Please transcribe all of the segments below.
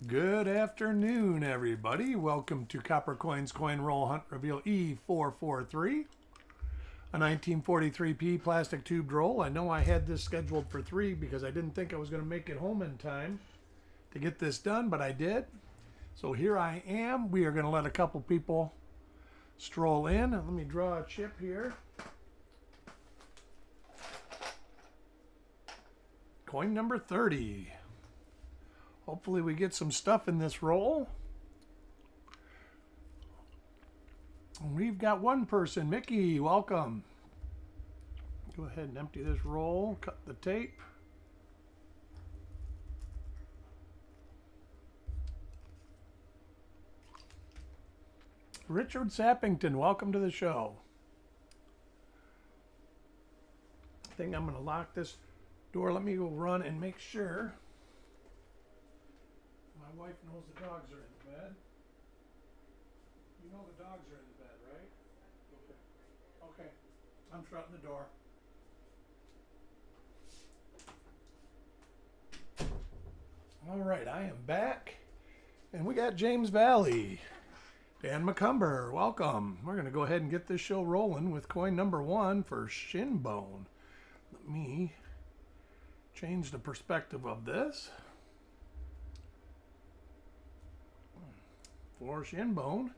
Good afternoon, everybody. Welcome to Copper Coins Coin Roll Hunt Reveal E443, a 1943p plastic tubed roll. I know I had this scheduled for 3 because I didn't think I was going to make it home in time to get this done, but I did. So here I am. We are going to let a couple people stroll in. Let me draw a chip here. Coin number 30. Hopefully we get some stuff in this roll. We've got one person. Mickey, welcome. Go ahead and empty this roll. Cut the tape. Richard Sappington, welcome to the show. I think I'm going to lock this door. Let me go run and make sure. My wife knows the dogs are in the bed. You know the dogs are in the bed, right? Okay. Okay. I'm shutting the door. All right, I am back. And we got James Valley. Dan McCumber, welcome. We're going to go ahead and get this show rolling with coin number 1 for Shinbone. Let me change the perspective of this. For Shinbone.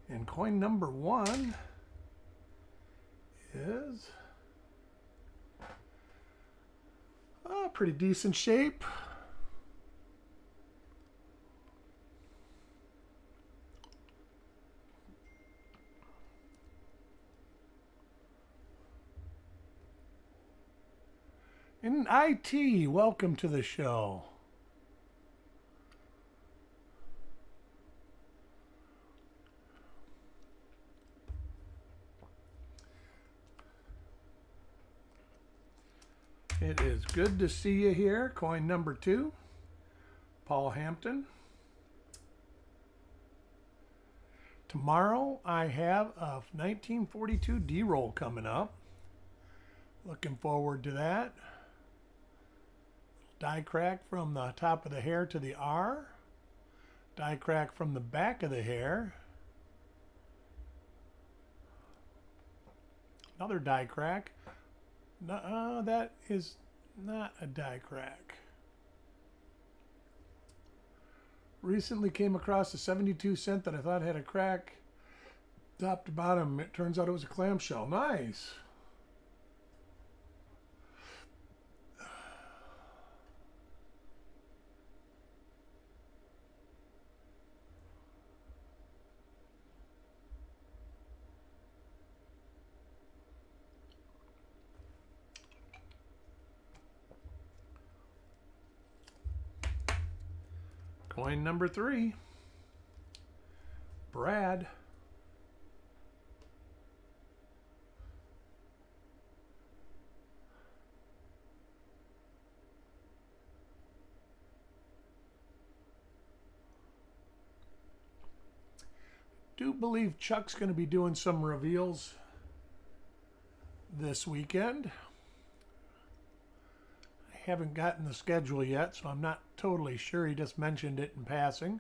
And coin number 1 is pretty decent shape. And IT, welcome to the show. It is good to see you here. Coin number 2, Paul Hampton. Tomorrow I have a 1942 D-roll coming up. Looking forward to that. Die crack from the top of the hair to the R. Die crack from the back of the hair. Another die crack. That is not a die crack. Recently came across a 72 cent that I thought had a crack top to bottom. It turns out it was a clamshell. Nice. Coin number 3, Brad. Do believe Chuck's going to be doing some reveals this weekend. Haven't gotten the schedule yet, so I'm not totally sure. He just mentioned it in passing.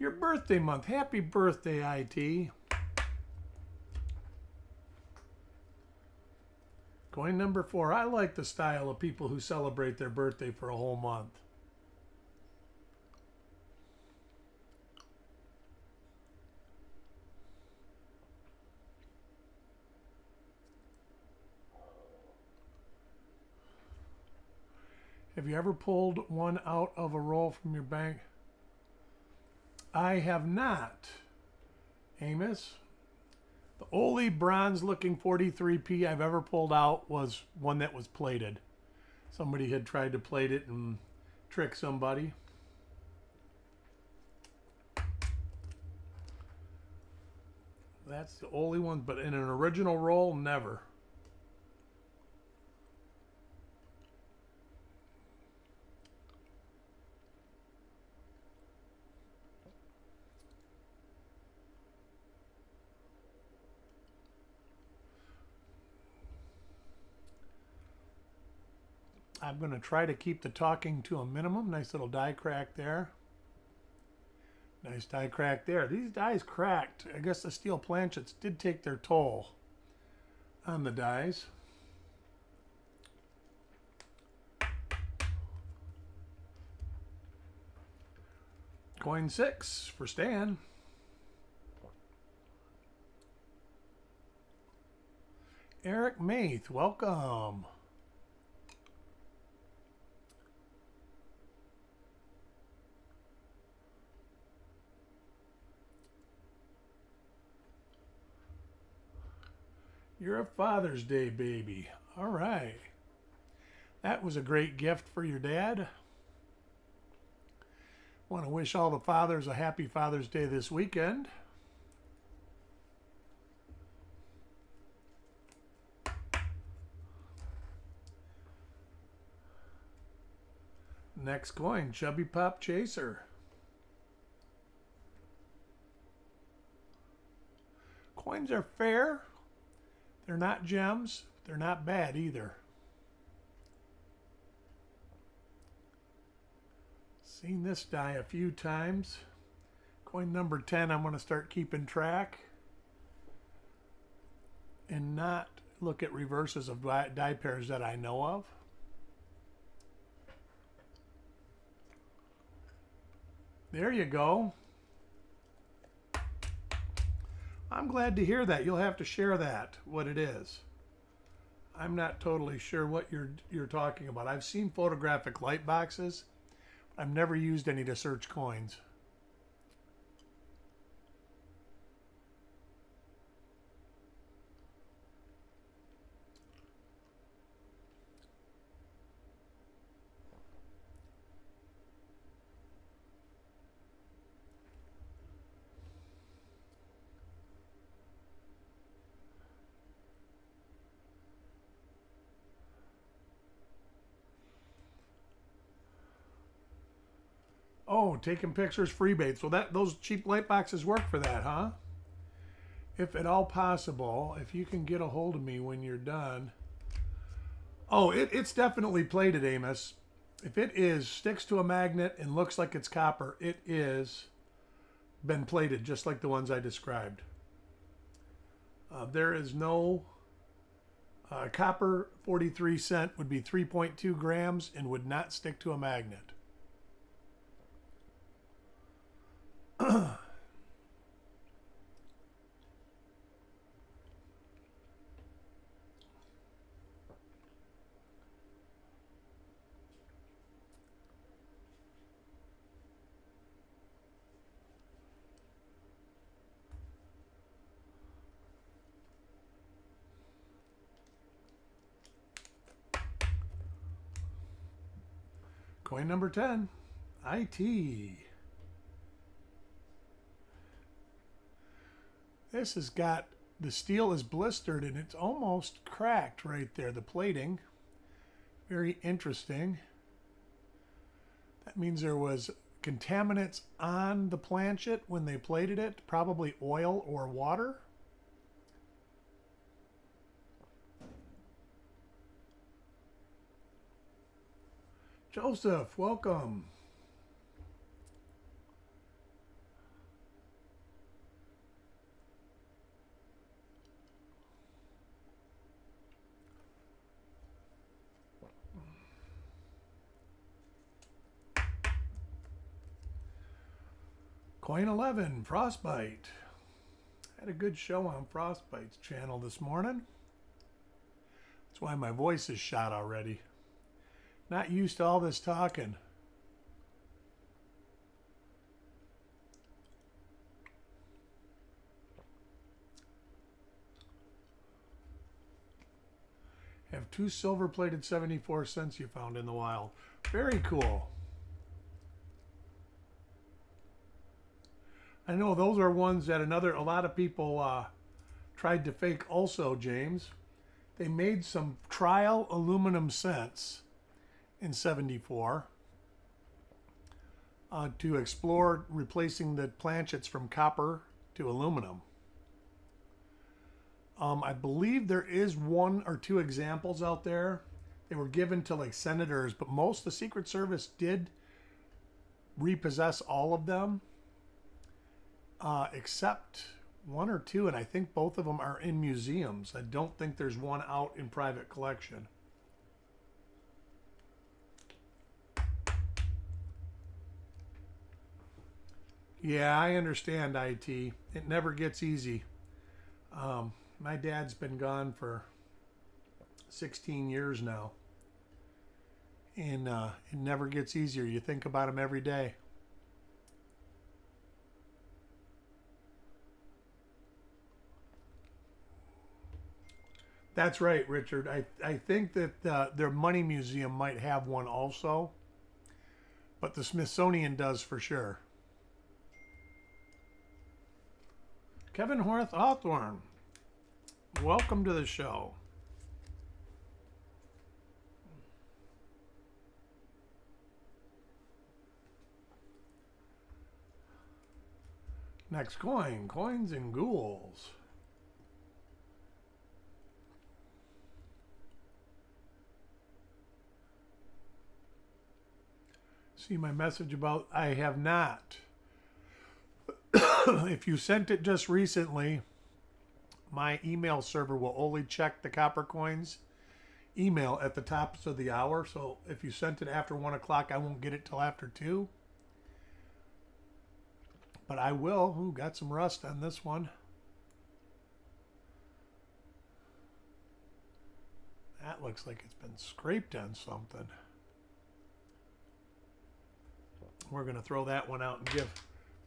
Your birthday month. Happy birthday, IT. Coin number 4. I like the style of people who celebrate their birthday for a whole month. Have you ever pulled one out of a roll from your bank? I have not, Amos. The only bronze looking 43p I've ever pulled out was one that was plated. Somebody had tried to plate it and trick somebody. That's the only one, but in an original roll, never. I'm going to try to keep the talking to a minimum. Nice little die crack there. Nice die crack there. These dies cracked. I guess the steel planchets did take their toll on the dies. Coin 6 for Stan. Eric Maith, welcome. You're a Father's Day baby. All right. That was a great gift for your dad. Want to wish all the fathers a happy Father's Day this weekend. Next coin, Chubby Pop Chaser. Coins are fair. They're not gems. They're not bad either. Seen this die a few times. Coin number 10, I'm going to start keeping track and not look at reverses of die pairs that I know of. There you go. I'm glad to hear that. You'll have to share that, what it is. I'm not totally sure what you're talking about. I've seen photographic light boxes. I've never used any to search coins. Oh, taking pictures, freebase. So those cheap light boxes work for that, huh? If at all possible, if you can get a hold of me when you're done. Oh, it's definitely plated, Amos. If it sticks to a magnet and looks like it's copper, it is been plated, just like the ones I described. There is no copper 43 cent would be 3.2 grams and would not stick to a magnet. Coin number 10, IT. This has got, the steel is blistered and it's almost cracked right there, the plating. Very interesting. That means there was contaminants on the planchet when they plated it, probably oil or water. Joseph, welcome. Coin 11, Frostbite. Had a good show on Frostbite's channel this morning. That's why my voice is shot already. Not used to all this talking. Have 2 silver-plated 74 cents you found in the wild. Very cool. I know those are ones that a lot of people tried to fake also, James. They made some trial aluminum cents in 74 to explore replacing the planchets from copper to aluminum. I believe there is 1 or 2 examples out there They were given to like senators, but most the Secret Service did repossess all of them, except one or two, and I think both of them are in museums. I don't think there's one out in private collection. Yeah, I understand, IT. It never gets easy. My dad's been gone for 16 years now. And it never gets easier. You think about him every day. That's right, Richard. I think that their money museum might have one also, but the Smithsonian does for sure. Kevin Horth Hawthorne, welcome to the show. Next coin, coins and ghouls. See my message about I have not. If you sent it just recently, my email server will only check the copper coins email at the top of the hour. So if you sent it after 1 o'clock, I won't get it till after 2. But I will. Ooh, got some rust on this one. That looks like it's been scraped on something. We're going to throw that one out and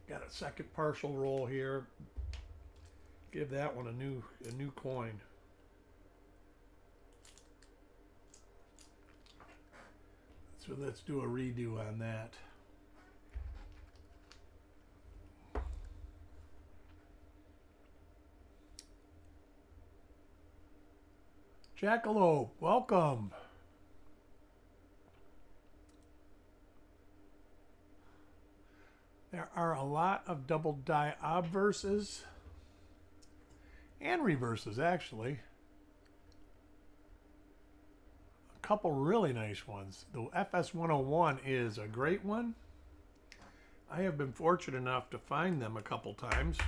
got a second partial roll here. Give that one a new coin. So let's do a redo on that. Jackalope, welcome. There are a lot of double die obverses and reverses, actually. A couple really nice ones. The FS101 is a great one. I have been fortunate enough to find them a couple times.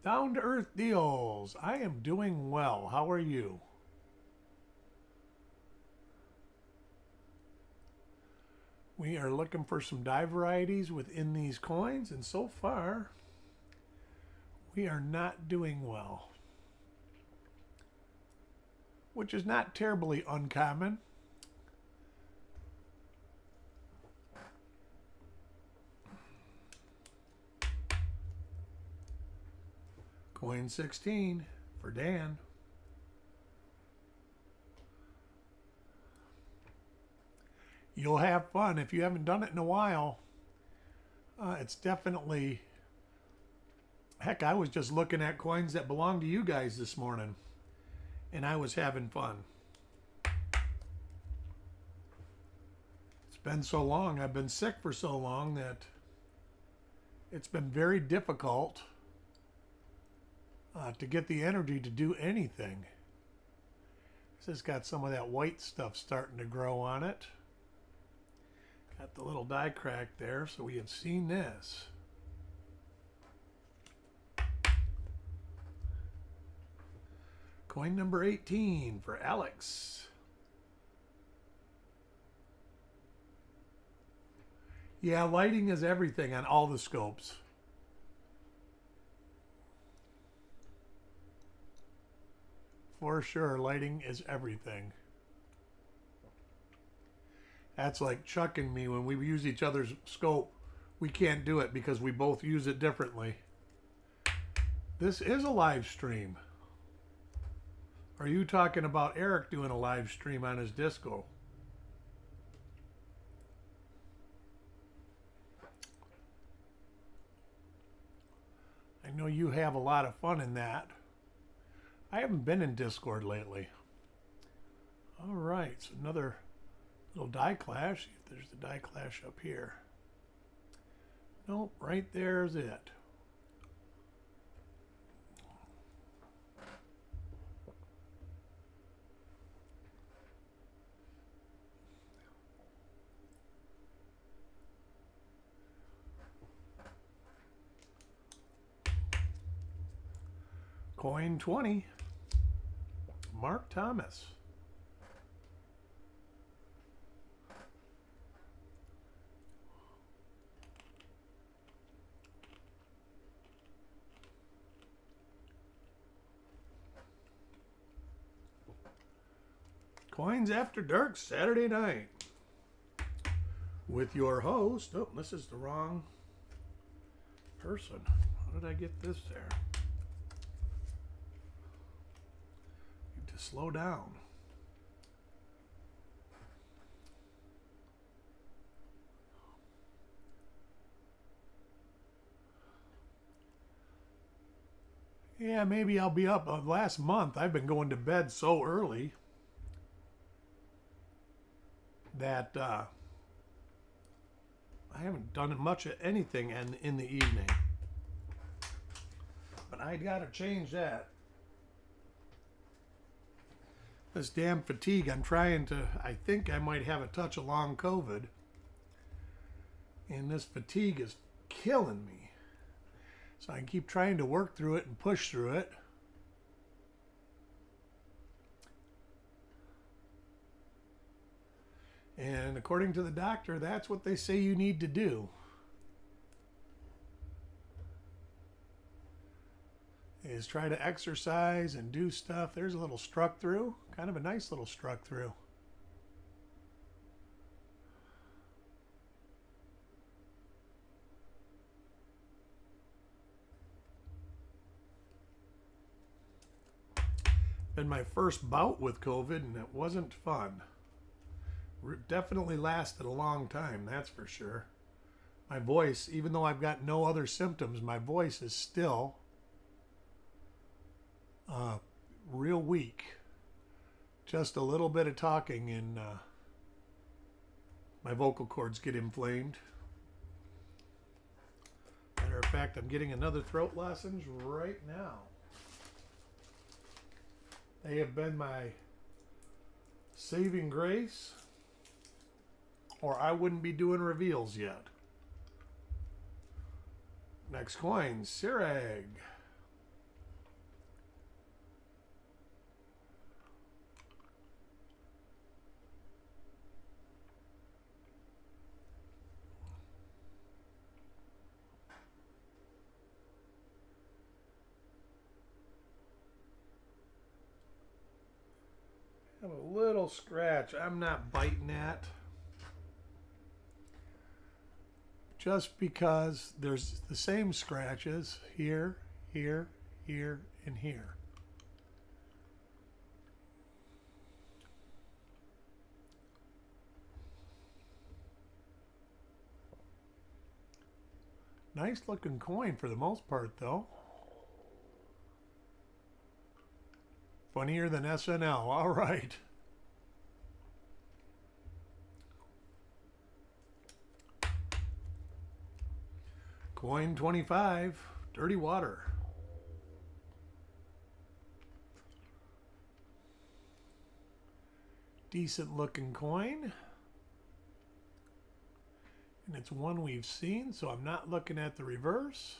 Down to Earth Deals. I am doing well. How are you? We are looking for some die varieties within these coins, and so far, we are not doing well. Which is not terribly uncommon. Coin 16 for Dan. You'll have fun if you haven't done it in a while. It's definitely... Heck, I was just looking at coins that belong to you guys this morning, and I was having fun. It's been so long. I've been sick for so long that it's been very difficult to get the energy to do anything. This has got some of that white stuff starting to grow on it. Got the little die crack there, so we have seen this. Coin number 18 for Alex. Yeah, lighting is everything on all the scopes. For sure, lighting is everything. That's like Chuck and me when we use each other's scope. We can't do it because we both use it differently. This is a live stream. Are you talking about Eric doing a live stream on his disco? I know you have a lot of fun in that. I haven't been in Discord lately. All right, so another little die clash. See if there's the die clash up here. Nope, right there's it. Coin 20, Mark Thomas. Coins After Dark Saturday night with your host. Oh, this is the wrong person. How did I get this there? Need to slow down. Yeah, maybe I'll be up. Last month, I've been going to bed so early that I haven't done much of anything in the evening. But I got to change that. This damn fatigue, I think I might have a touch of long COVID. And this fatigue is killing me. So I keep trying to work through it and push through it. And according to the doctor, that's what they say you need to do. Is try to exercise and do stuff. There's a little struck through. Kind of a nice little struck through. Been my first bout with COVID, and it wasn't fun. Definitely lasted a long time, that's for sure. My voice, even though I've got no other symptoms, my voice is still real weak. Just a little bit of talking and my vocal cords get inflamed. Matter of fact, I'm getting another throat lozenge right now. They have been my saving grace, or I wouldn't be doing reveals yet. Next coin, Sirag. Have a little scratch. I'm not biting at. Just because there's the same scratches here, here, here, and here. Nice looking coin for the most part, though. Funnier than SNL. All right. Coin 25, Dirty Water. Decent looking coin. And it's one we've seen, so I'm not looking at the reverse.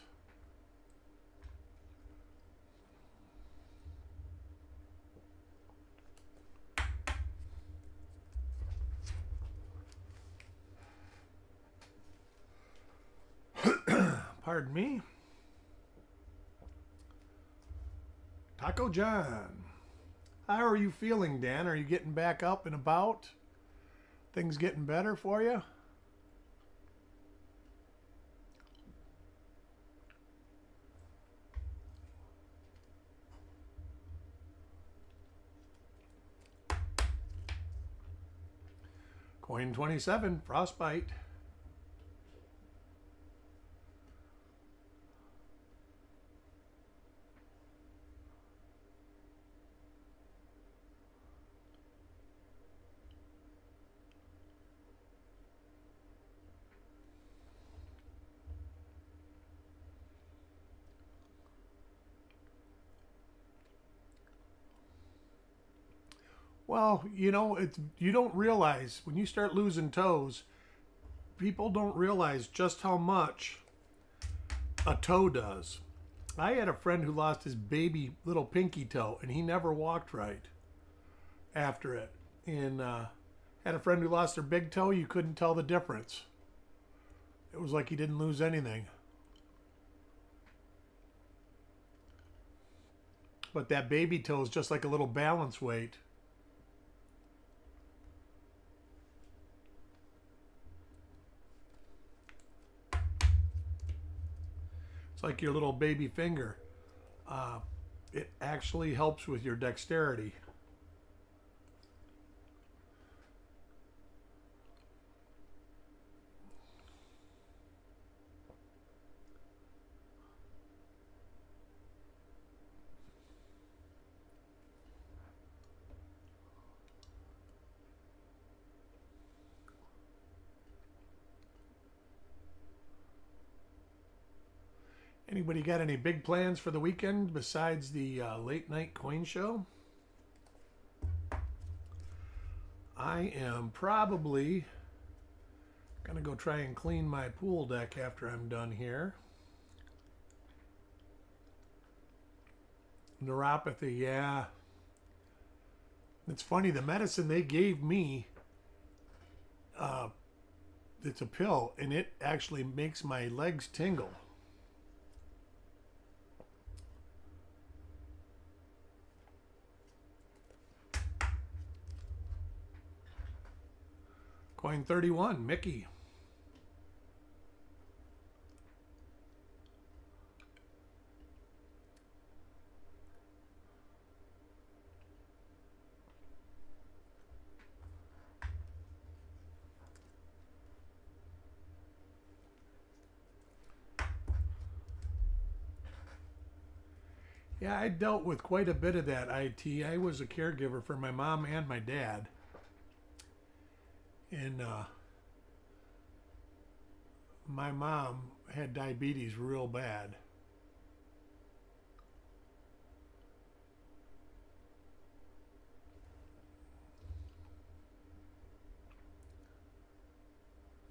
Pardon me. Taco John. How are you feeling, Dan? Are you getting back up and about? Things getting better for you? Coin 27, Frostbite. Well, you know, you don't realize when you start losing toes, people don't realize just how much a toe does. I had a friend who lost his baby little pinky toe, and he never walked right after it. And had a friend who lost their big toe, you couldn't tell the difference. It was like he didn't lose anything. But that baby toe is just like a little balance weight. It's like your little baby finger. It actually helps with your dexterity. Anybody got any big plans for the weekend besides the late night coin show? I am probably gonna go try and clean my pool deck after I'm done here. Neuropathy, yeah. It's funny, the medicine they gave me, it's a pill, and it actually makes my legs tingle. Coin 31, Mickey. Yeah, I dealt with quite a bit of that IT. I was a caregiver for my mom and my dad. And my mom had diabetes real bad.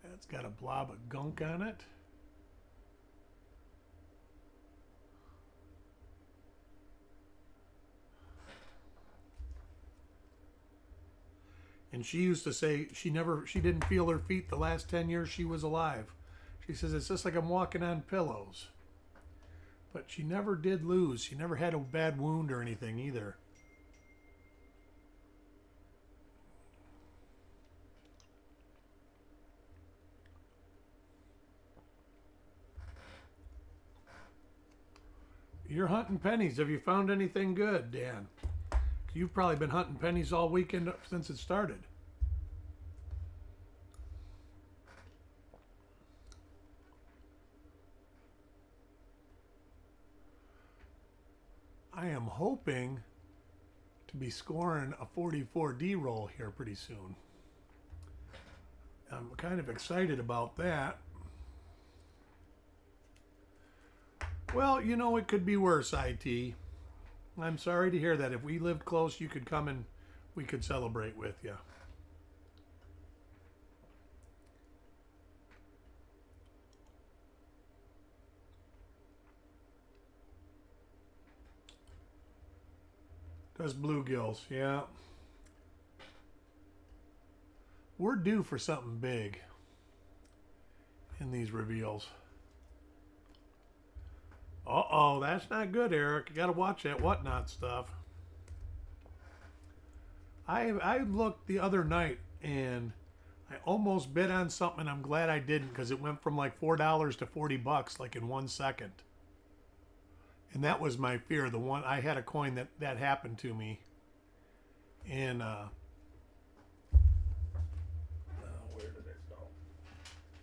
That's got a blob of gunk on it. And she used to say she didn't feel her feet the last 10 years she was alive. She says, it's just like I'm walking on pillows. But she never did lose. She never had a bad wound or anything either. You're hunting pennies. Have you found anything good, Dan? You've probably been hunting pennies all weekend since it started. I am hoping to be scoring a 44D roll here pretty soon. I'm kind of excited about that. Well, you know, it could be worse, IT. I'm sorry to hear that. If we lived close, you could come and we could celebrate with you. Does bluegills, yeah. We're due for something big in these reveals. Uh-oh, that's not good, Eric. You got to watch that whatnot stuff. I looked the other night and I almost bid on something. I'm glad I didn't because it went from like $4 to $40 like in 1 second. And that was my fear. The one I had a coin that happened to me. And where did it go?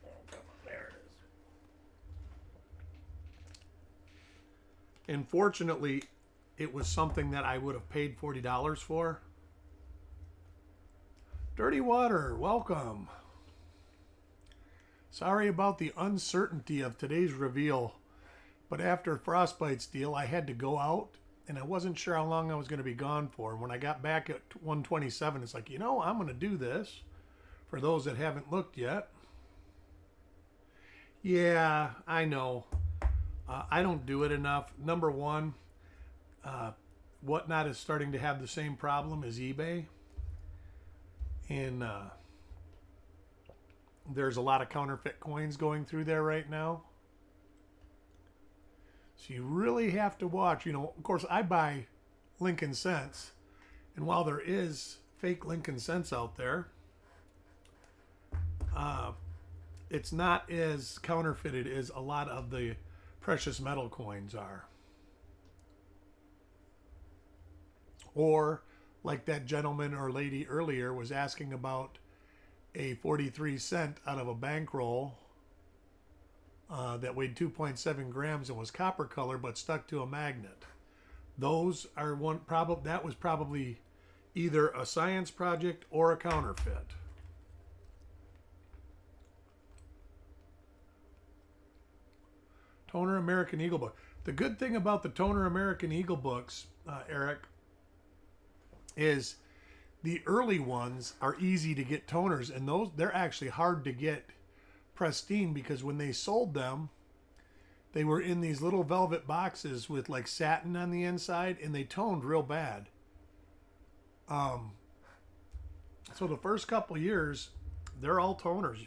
Oh, come on, there it is. And fortunately, it was something that I would have paid $40 for. Dirty Water, welcome. Sorry about the uncertainty of today's reveal, but after Frostbite's deal, I had to go out and I wasn't sure how long I was going to be gone for. And when I got back at 127, it's like, I'm going to do this for those that haven't looked yet. Yeah, I know. I don't do it enough. Number one, Whatnot is starting to have the same problem as eBay. And there's a lot of counterfeit coins going through there right now. So you really have to watch. Of course, I buy Lincoln Cents. And while there is fake Lincoln Cents out there, it's not as counterfeited as a lot of the precious metal coins are. Or, like that gentleman or lady earlier was asking about a 43 cent out of a bankroll that weighed 2.7 grams and was copper color but stuck to a magnet. Those are that was probably either a science project or a counterfeit. Toner American Eagle book. The good thing about the Toner American Eagle books, Eric, is the early ones are easy to get toners, and they're actually hard to get pristine, because when they sold them, they were in these little velvet boxes with like satin on the inside, and they toned real bad. So the first couple years, they're all toners.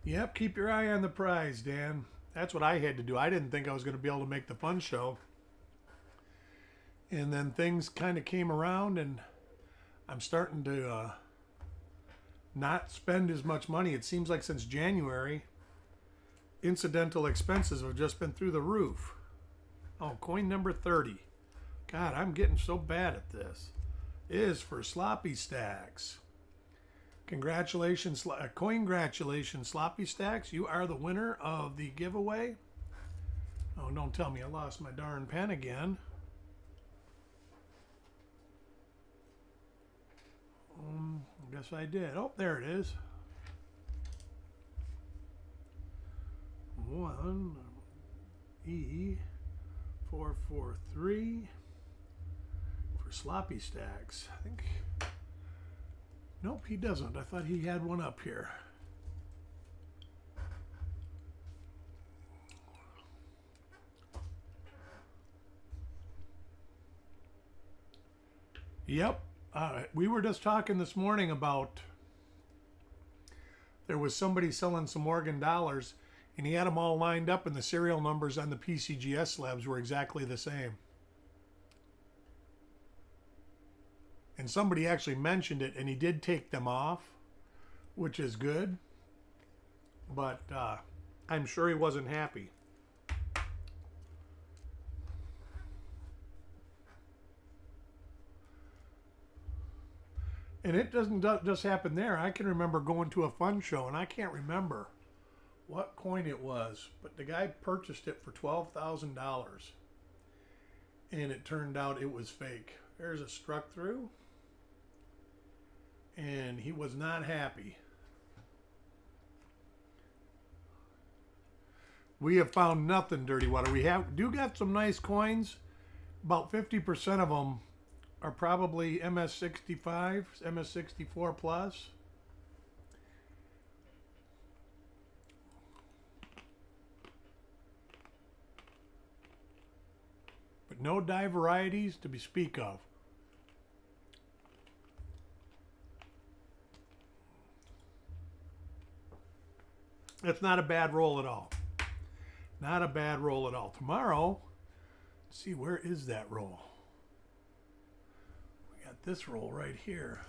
Yep, keep your eye on the prize, Dan. That's what I had to do. I didn't think I was going to be able to make the fun show. And then things kind of came around, and I'm starting to not spend as much money. It seems like since January, incidental expenses have just been through the roof. Oh, coin number 30. God, I'm getting so bad at this. Is for Sloppy Stacks. Congratulations, congratulations, Sloppy Stacks. You are the winner of the giveaway. Oh, don't tell me I lost my darn pen again. I guess I did. Oh, there it is. 1E443 for Sloppy Stacks. I think. Nope, he doesn't. I thought he had one up here. Yep. We were just talking this morning about there was somebody selling some Morgan dollars, and he had them all lined up, and the serial numbers on the PCGS slabs were exactly the same. And somebody actually mentioned it, and he did take them off, which is good. But I'm sure he wasn't happy. And it doesn't just happen there. I can remember going to a fun show, and I can't remember what coin it was, but the guy purchased it for $12,000. And it turned out it was fake. There's a struck through. And he was not happy. We have found nothing, Dirty Water. We do got some nice coins. About 50% of them are probably MS65, MS64 plus. But no die varieties to be speak of. It's not a bad roll at all. Not a bad roll at all. Tomorrow, let's see, where is that roll? We got this roll right here.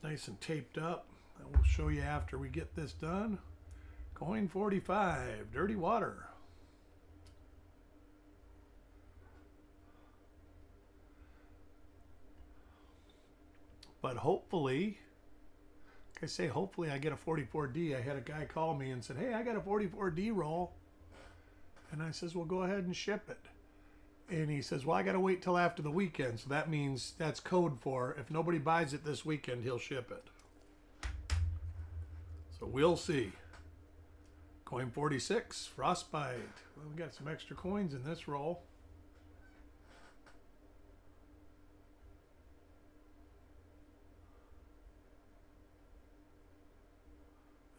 Nice and taped up. I will show you after we get this done. Coin 45, Dirty Water. But hopefully, like I say, hopefully I get a 44D. I had a guy call me and said, hey, I got a 44D roll. And I says, well, go ahead and ship it. And he says, well, I got to wait till after the weekend. So that means that's code for if nobody buys it this weekend, he'll ship it. So we'll see. Coin 46, Frostbite. Well, we got some extra coins in this roll.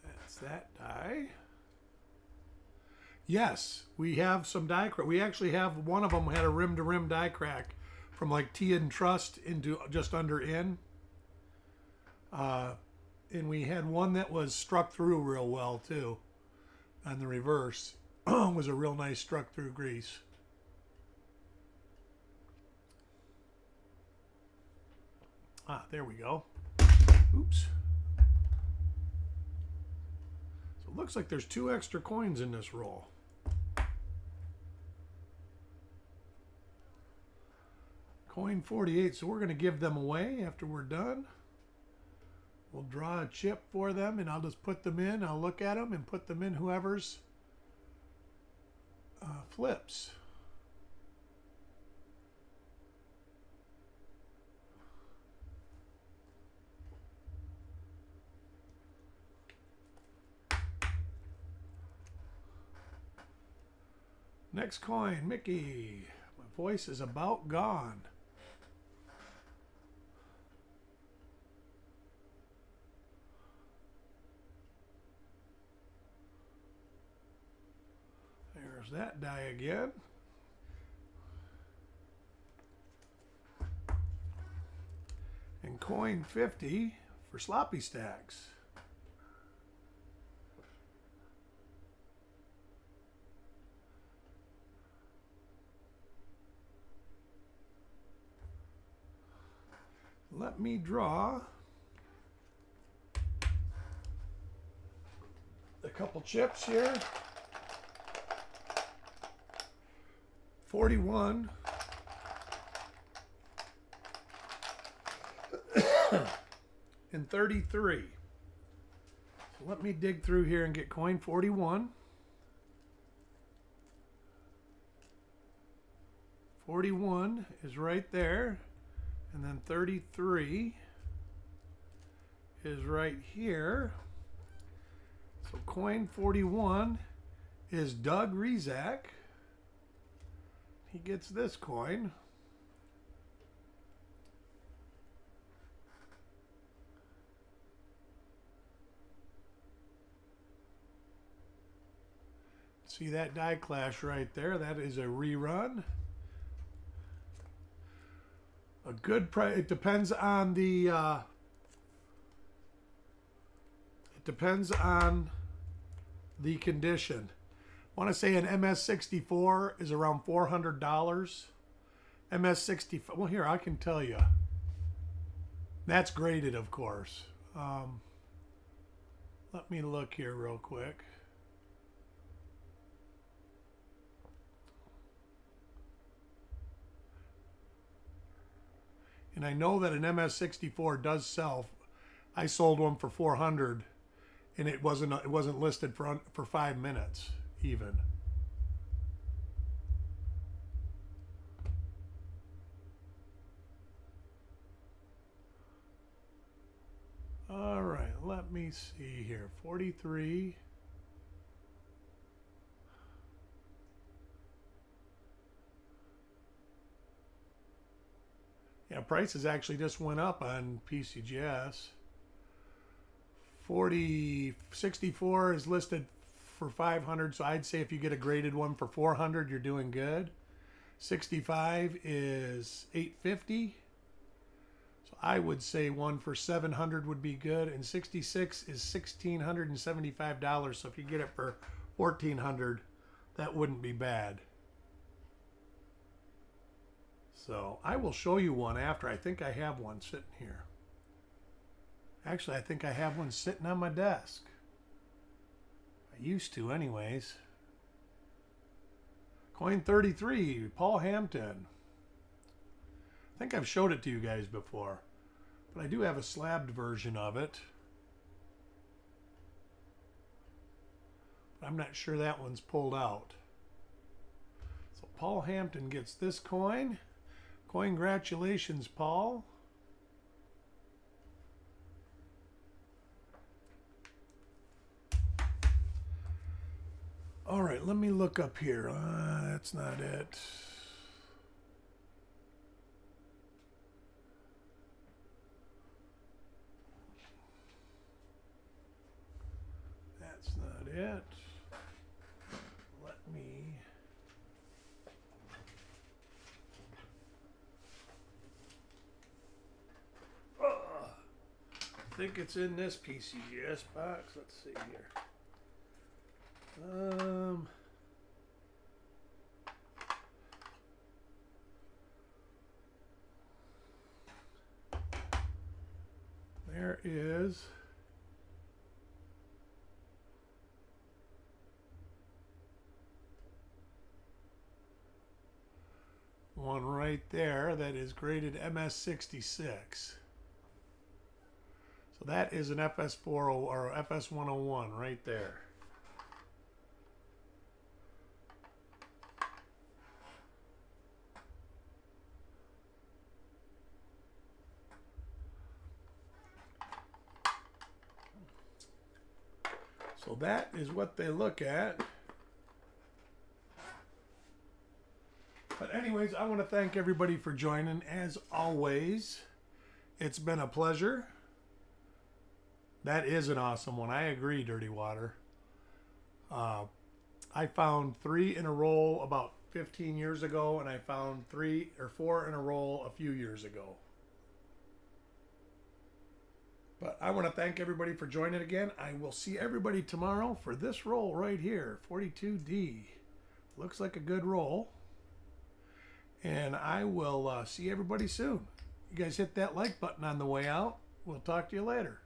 That's that die. Yes, we have some die crack. We actually have one of them had a rim-to-rim die crack from like T and Trust into just under in. And we had one that was struck through real well too. On the reverse was a real nice struck through grease. Ah, there we go. Oops. So it looks like there's 2 extra coins in this roll. Coin 48, so we're going to give them away after we're done. We'll draw a chip for them, and I'll just put them in. I'll look at them and put them in whoever's flips. Next coin, Mickey. My voice is about gone. There's that die again. And coin 50 for sloppy stacks. Let me draw a couple chips here. 41 and 33. So let me dig through here and get coin 41. 41 is right there, and then 33 is right here. So coin 41 is Doug Rezak. He gets this coin. See that die clash right there? That is a rerun. A good price. It depends on the. It depends on the condition. I want to say an MS64 is around $400. MS65. Well, here I can tell you. That's graded, of course. Let me look here real quick. And I know that an MS64 does sell. I sold one for $400, and it wasn't listed for 5 minutes even. All right, let me see here. 43. Yeah, prices actually just went up on PCGS. 64 is listed for 500, so I'd say if you get a graded one for 400, you're doing good. 65 is 850. So I would say one for 700 would be good, and 66 is $1,675. So if you get it for 1,400, that wouldn't be bad. So I will show you one after. I think I have one sitting here. Actually, I think I have one sitting on my desk. I used to anyways. Coin 33, Paul Hampton. I think I've showed it to you guys before, but I do have a slabbed version of it. But I'm not sure that one's pulled out. So Paul Hampton gets this coin. Congratulations, Paul. All right, let me look up here. That's not it. That's not it. Let me... I think it's in this PCGS box. Let's see here. There is one right there that is graded MS66. So that is an FS40 or FS101 right there. So that is what they look at. But anyways, I want to thank everybody for joining. As always, it's been a pleasure. That is an awesome one. I agree, Dirty Water. I found 3 in a roll about 15 years ago, and I found 3 or 4 in a roll a few years ago. But I want to thank everybody for joining again. I will see everybody tomorrow for this roll right here, 42D. Looks like a good roll. And I will see everybody soon. You guys hit that like button on the way out. We'll talk to you later.